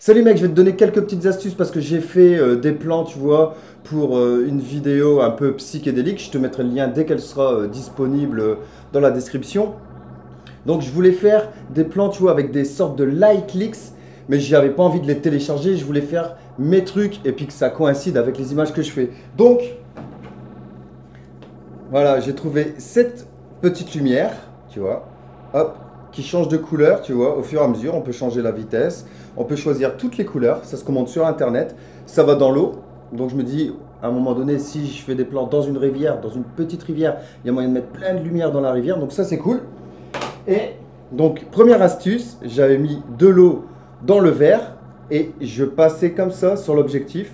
Salut mec, je vais te donner quelques petites astuces parce que j'ai fait des plans, tu vois, pour une vidéo un peu psychédélique. Je te mettrai le lien dès qu'elle sera disponible dans la description. Donc je voulais faire des plans, tu vois, avec des sortes de light leaks, mais j'avais pas envie de les télécharger. Je voulais faire mes trucs et puis que ça coïncide avec les images que je fais. Donc voilà, j'ai trouvé cette petite lumière, tu vois, hop, qui change de couleur, tu vois, au fur et à mesure. On peut changer la vitesse, on peut choisir toutes les couleurs, ça se commande sur internet, ça va dans l'eau. Donc je me dis, à un moment donné, si je fais des plans dans une rivière, dans une petite rivière, il y a moyen de mettre plein de lumière dans la rivière, donc ça c'est cool. Et donc, première astuce, j'avais mis de l'eau dans le verre et je passais comme ça sur l'objectif.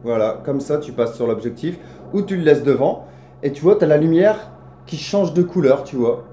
Voilà, comme ça, tu passes sur l'objectif ou tu le laisses devant. Et tu vois, tu as la lumière qui change de couleur, tu vois.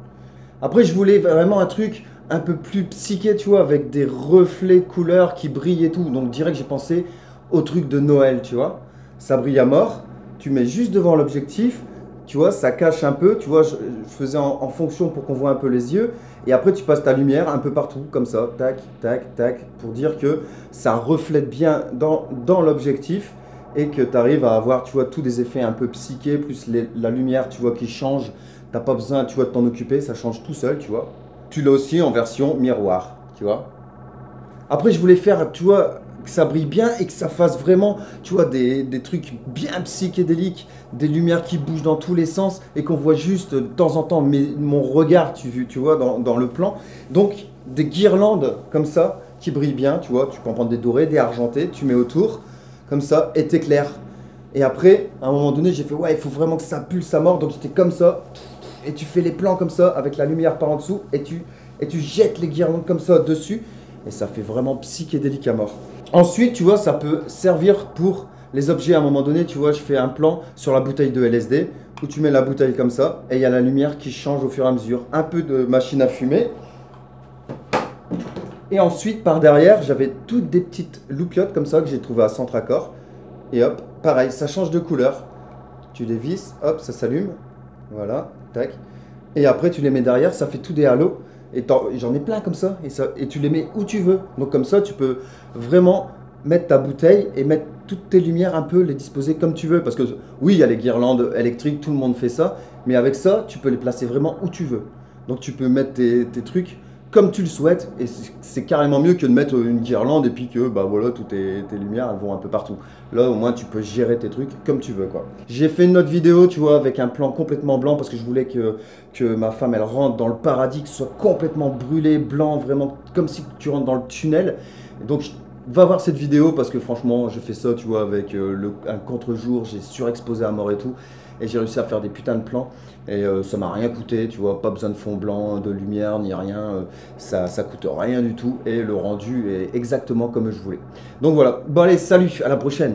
Après, je voulais vraiment un truc un peu plus psyché, tu vois, avec des reflets de couleurs qui brillent et tout. Donc, direct, j'ai pensé au truc de Noël, tu vois. Ça brille à mort. Tu mets juste devant l'objectif. Tu vois, ça cache un peu. Tu vois, je faisais en fonction pour qu'on voit un peu les yeux. Et après, tu passes ta lumière un peu partout, comme ça. Tac, tac, tac. Pour dire que ça reflète bien dans l'objectif. Et que tu arrives à avoir, tu vois, tous des effets un peu psychés, plus la lumière, tu vois, qui change. T'as pas besoin, tu vois, de t'en occuper, ça change tout seul, tu vois. Tu l'as aussi en version miroir, tu vois. Après, je voulais faire, tu vois, que ça brille bien et que ça fasse vraiment, tu vois, des trucs bien psychédéliques, des lumières qui bougent dans tous les sens et qu'on voit juste de temps en temps mon regard, tu vois, dans le plan. Donc, des guirlandes comme ça qui brillent bien, tu vois. Tu peux en prendre des dorés, des argentés, tu mets autour, comme ça, et t'éclaires. Et après, à un moment donné, j'ai fait, ouais, il faut vraiment que ça pulse à mort. Donc, j'étais comme ça. Et tu fais les plans comme ça, avec la lumière par en dessous. Et tu jettes les guirlandes comme ça dessus. Et ça fait vraiment psychédélique à mort. Ensuite, tu vois, ça peut servir pour les objets. À un moment donné, tu vois, je fais un plan sur la bouteille de LSD. Où tu mets la bouteille comme ça. Et il y a la lumière qui change au fur et à mesure. Un peu de machine à fumer. Et ensuite, par derrière, j'avais toutes des petites loupiottes comme ça que j'ai trouvées à Centracor. Et hop, pareil, ça change de couleur. Tu les visses, hop, ça s'allume. Voilà, tac. Et après, tu les mets derrière, ça fait tout des halos. Et j'en ai plein comme ça. Et tu les mets où tu veux. Donc comme ça, tu peux vraiment mettre ta bouteille et mettre toutes tes lumières un peu, les disposer comme tu veux. Parce que oui, il y a les guirlandes électriques, tout le monde fait ça. Mais avec ça, tu peux les placer vraiment où tu veux. Donc tu peux mettre tes trucs comme tu le souhaites. Et c'est carrément mieux que de mettre une guirlande et puis que bah voilà, toutes tes lumières elles vont un peu partout. Là au moins tu peux gérer tes trucs comme tu veux quoi. J'ai fait une autre vidéo, tu vois, avec un plan complètement blanc parce que je voulais que ma femme elle rentre dans le paradis, que ce soit complètement brûlé, blanc, vraiment comme si tu rentres dans le tunnel. Et donc va voir cette vidéo parce que franchement je fais ça, tu vois, avec un contre-jour, j'ai surexposé à mort et tout. Et j'ai réussi à faire des putains de plans. Et ça m'a rien coûté, tu vois, pas besoin de fond blanc, de lumière, ni rien. Ça coûte rien du tout. Et le rendu est exactement comme je voulais. Donc voilà, bon allez, salut, à la prochaine.